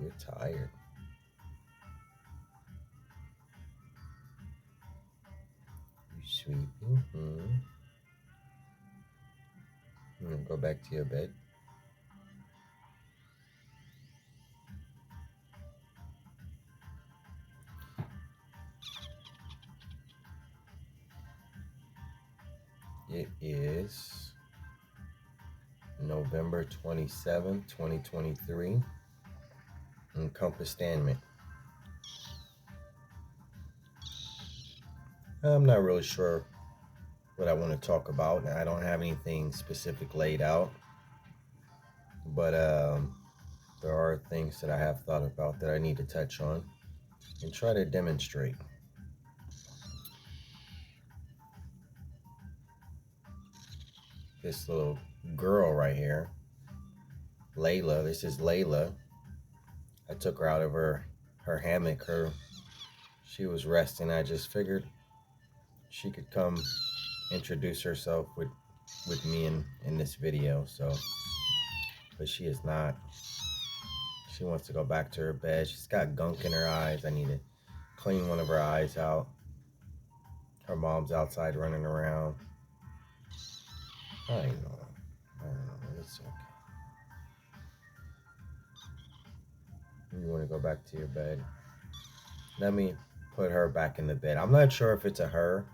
You're tired. You sleeping? You wanna go back to your bed? It is November 27th, 2023. Encompass Stanman. I'm not really sure what I want to talk about. I don't have anything specific laid out, but there are things that I have thought about that I need to touch on and try to demonstrate. This little girl right here, Layla. This is Layla. I took her out of her hammock. She was resting. I just figured she could come introduce herself with me in this video. So, but she is not. She wants to go back to her bed. She's got gunk in her eyes. I need to clean one of her eyes out. Her mom's outside running around. I know. It's okay. You want to go back to your bed? Let me put her back in the bed. I'm not sure if it's a her,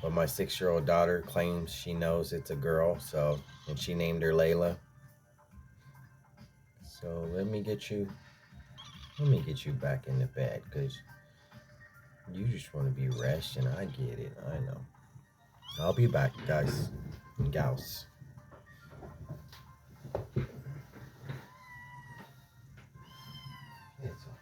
but my 6-year-old daughter claims she knows it's a girl, and she named her Layla. So let me get you back in the bed, because you just want to be resting. I get it. I know. I'll be back, guys and gals. It's okay.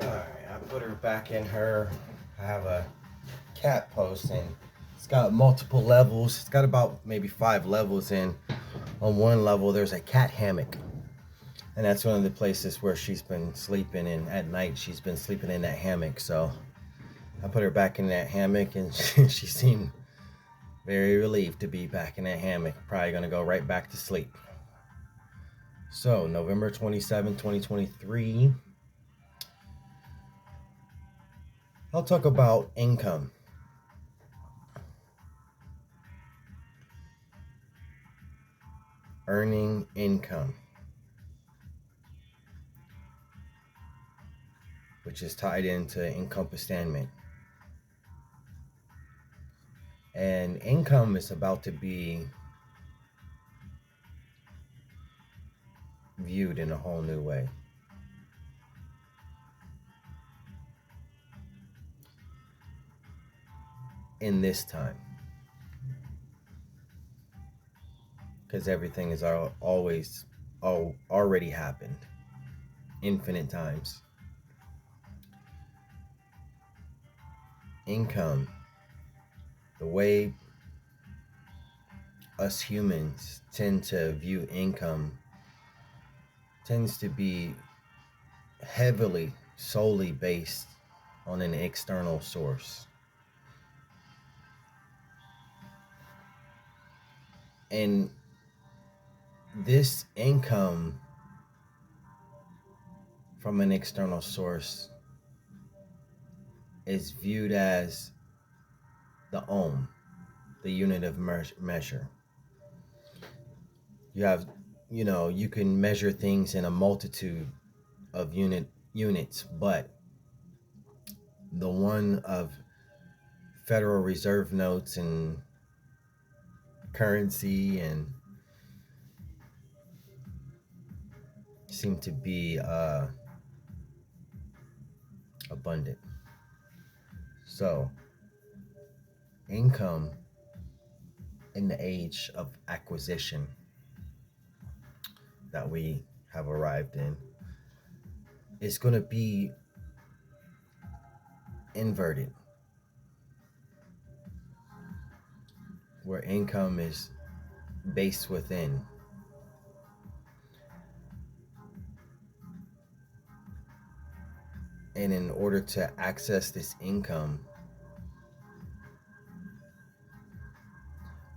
Alright, I put her back in her. I have a cat post, and it's got multiple levels. It's got about maybe 5 levels, and on one level there's a cat hammock. And that's one of the places where she's been sleeping, and at night she's been sleeping in that hammock. So I put her back in that hammock, and she seemed very relieved to be back in that hammock. Probably gonna go right back to sleep. So November 27, 2023. I'll talk about income. Earning income, which is tied into Encompass Stanman. And income is about to be viewed in a whole new way. In this time. Because everything is already happened infinite times. Income, the way us humans tend to view income, tends to be heavily, solely based on an external source. And this income from an external source is viewed as the ohm, the unit of measure. You can measure things in a multitude of units, but the one of Federal Reserve notes and currency, and seem to be abundant. So, income in the age of acquisition that we have arrived in is going to be inverted, where income is based within. And in order to access this income,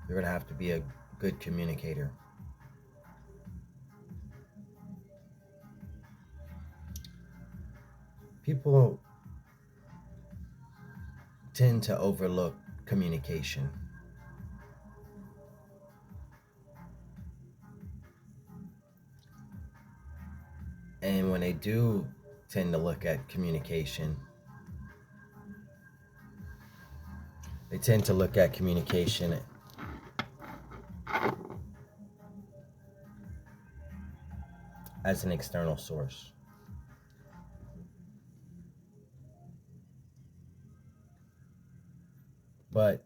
you're going to have to be a good communicator. People tend to overlook communication. And when they do tend to look at communication, they tend to look at communication as an external source. But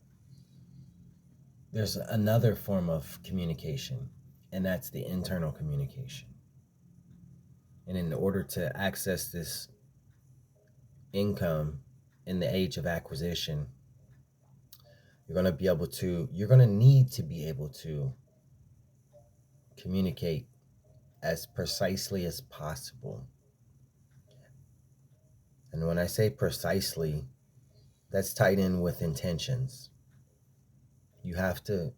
there's another form of communication, and that's the internal communication. And in order to access this income in the age of acquisition, you're going to need to be able to communicate as precisely as possible. And when I say precisely, that's tied in with intentions. You have to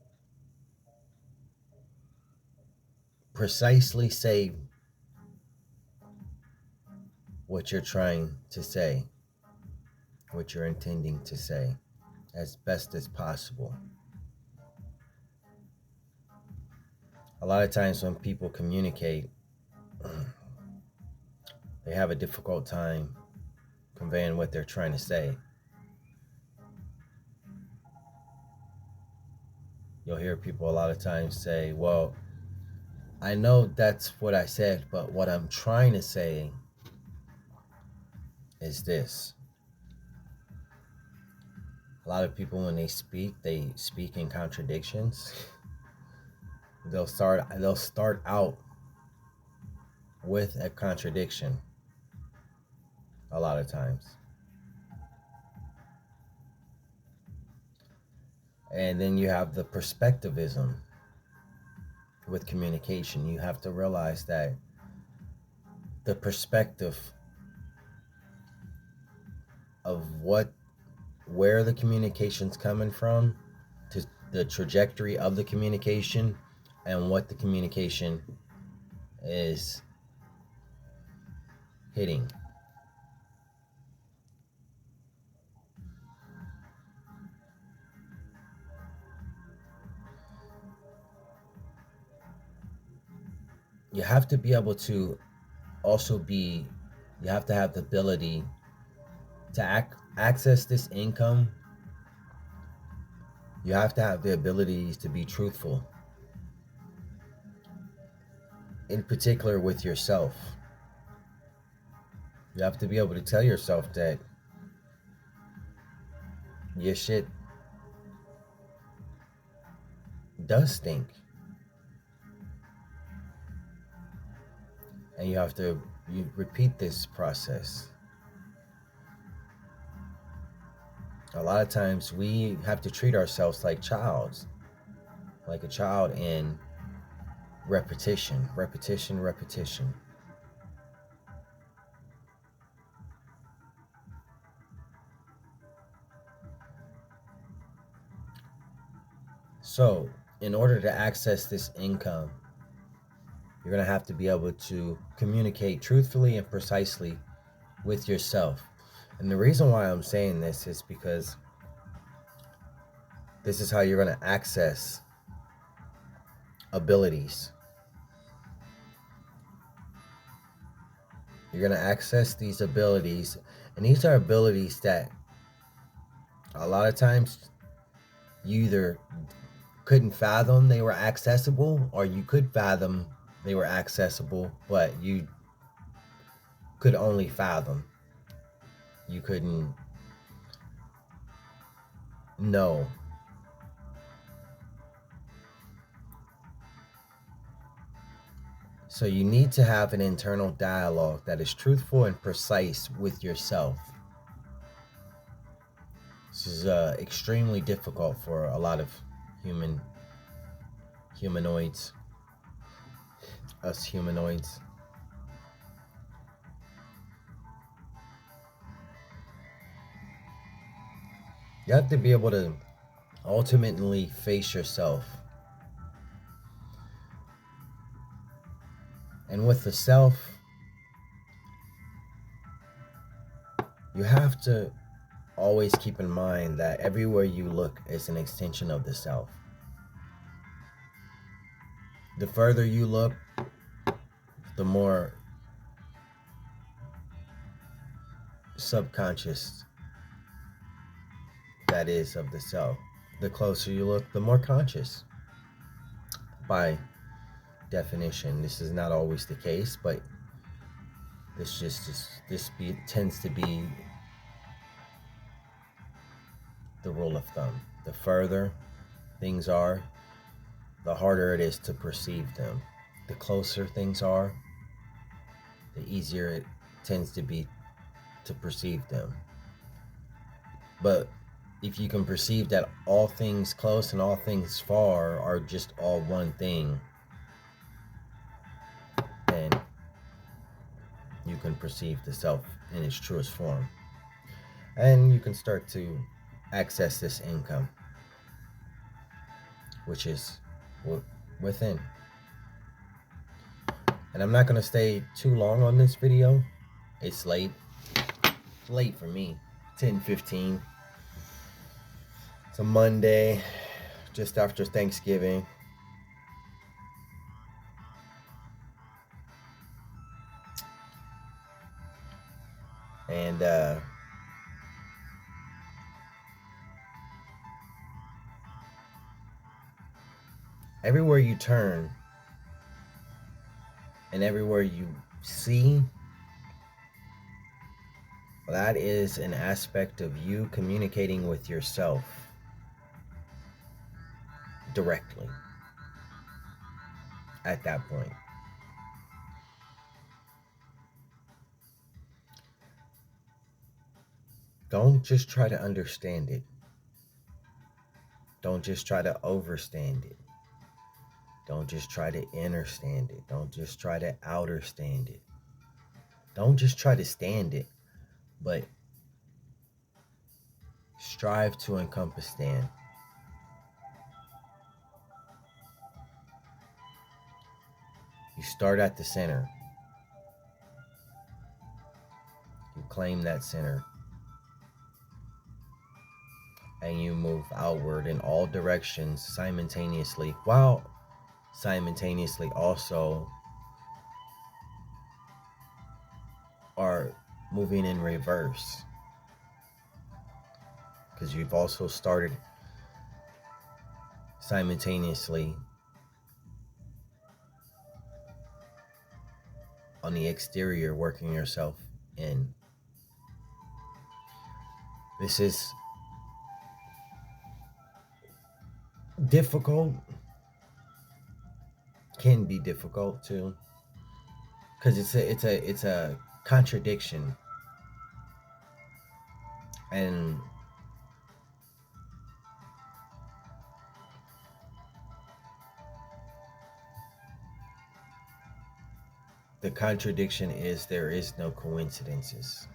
precisely say what you're trying to say, what you're intending to say, as best as possible. A lot of times when people communicate, they have a difficult time conveying what they're trying to say. You'll hear people a lot of times say, well, I know that's what I said, but what I'm trying to say is this. A lot of people, when they speak in contradictions. They'll start out with a contradiction a lot of times. And then you have the perspectivism with communication. You have to realize that the perspective of where the communication's coming from, to the trajectory of the communication, and what the communication is hitting. You have to be able to you have to have the ability to access this income. You have to have the ability to be truthful, in particular with yourself. You have to be able to tell yourself that your shit does stink. And you repeat this process. A lot of times we have to treat ourselves like a child in repetition. So, in order to access this income, you're going to have to be able to communicate truthfully and precisely with yourself. And the reason why I'm saying this is because this is how you're going to access abilities. You're going to access these abilities, and these are abilities that A lot of times you either couldn't fathom they were accessible, or you could fathom they were accessible, but you could only fathom. You couldn't know. So you need to have an internal dialogue that is truthful and precise with yourself. This is extremely difficult for a lot of humanoids, us humanoids. You have to be able to ultimately face yourself. And with the self, you have to always keep in mind that everywhere you look is an extension of the self. The further you look, the more subconscious that is of the self. The closer you look, the more conscious. By definition, this is not always the case, but this tends to be the rule of thumb. The further things are, the harder it is to perceive them. The closer things are, the easier it tends to be to perceive them. But if you can perceive that all things close and all things far are just all one thing, then you can perceive the self in its truest form. And you can start to access this income, which is within. And I'm not going to stay too long on this video. It's late. It's late for me. 10:15. It's a Monday, just after Thanksgiving. And everywhere you turn and everywhere you see, that is an aspect of you communicating with yourself directly at that point. Don't just try to understand it. Don't just try to overstand it. Don't just try to understand it. Don't just try to outerstand it. Don't just try to stand it, but strive to encompass stand. You start at the center. You claim that center. And you move outward in all directions simultaneously, while simultaneously also are moving in reverse. Because you've also started simultaneously on the exterior, working yourself in. This is difficult, can be difficult too, because it's a contradiction, and the contradiction is there is no coincidences.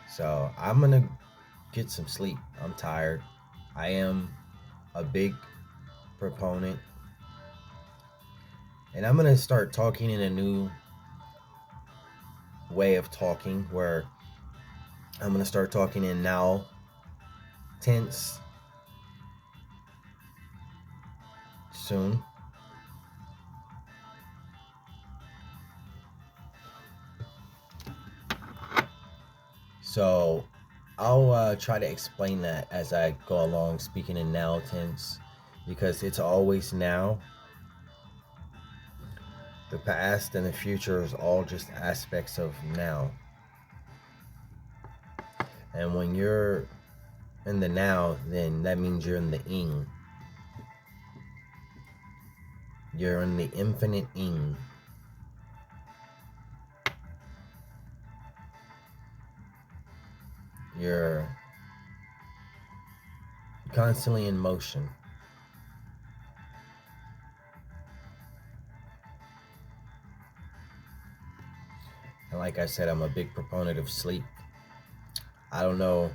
So I'm gonna get some sleep. I'm tired. I am a big proponent, and I'm gonna start talking in a new way of talking, where I'm gonna start talking in now tense soon. So I'll try to explain that as I go along, speaking in now tense, because it's always now. The past and the future is all just aspects of now. And when you're in the now, then that means you're in the ing. You're in the infinite ing. You're constantly in motion. And like I said, I'm a big proponent of sleep. I don't know,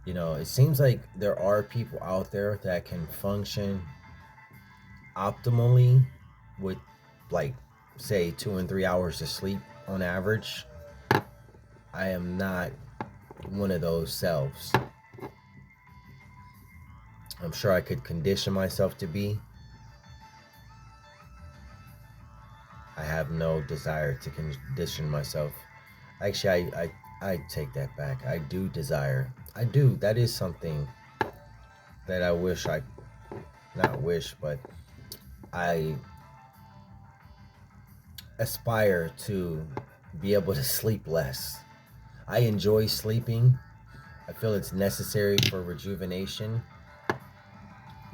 it seems like there are people out there that can function optimally with, like, say 2 and 3 hours of sleep on average. I am not one of those selves. I'm sure I could condition myself to be. I have no desire to condition myself. Actually, I take that back. I do desire. I do. That is something that I wish I, not wish, but I aspire to be able to sleep less. I enjoy sleeping. I feel it's necessary for rejuvenation,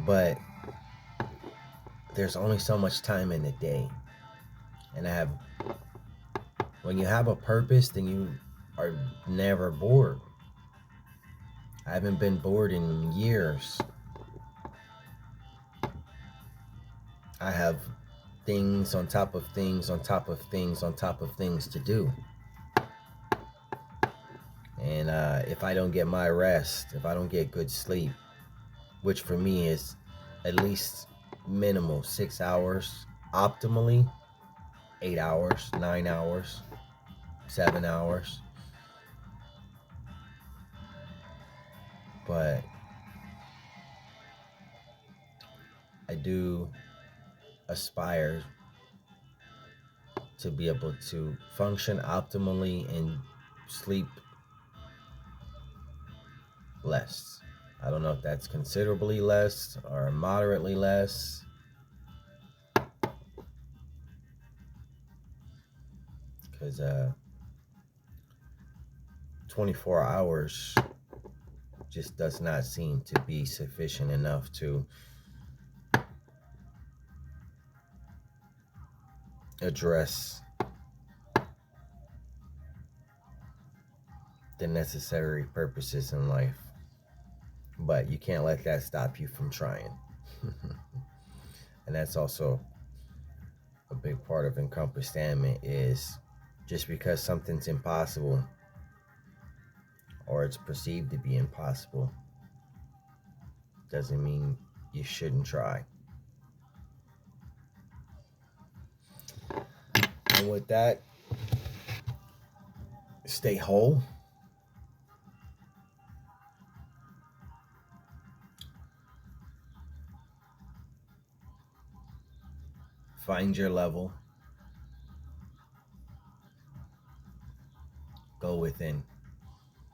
but there's only so much time in the day. And when you have a purpose, then you are never bored. I haven't been bored in years. I have things on top of things on top of things on top of things to do. And if I don't get my rest, if I don't get good sleep, which for me is at least minimal 6 hours, optimally 8 hours, 9 hours, 7 hours. But I do aspire to be able to function optimally and sleep less. I don't know if that's considerably less or moderately less. Because 24 hours just does not seem to be sufficient enough to address the necessary purposes in life. But you can't let that stop you from trying. And that's also a big part of encompassment, is just because something's impossible or it's perceived to be impossible doesn't mean you shouldn't try. And with that, stay whole. Find your level. Go within.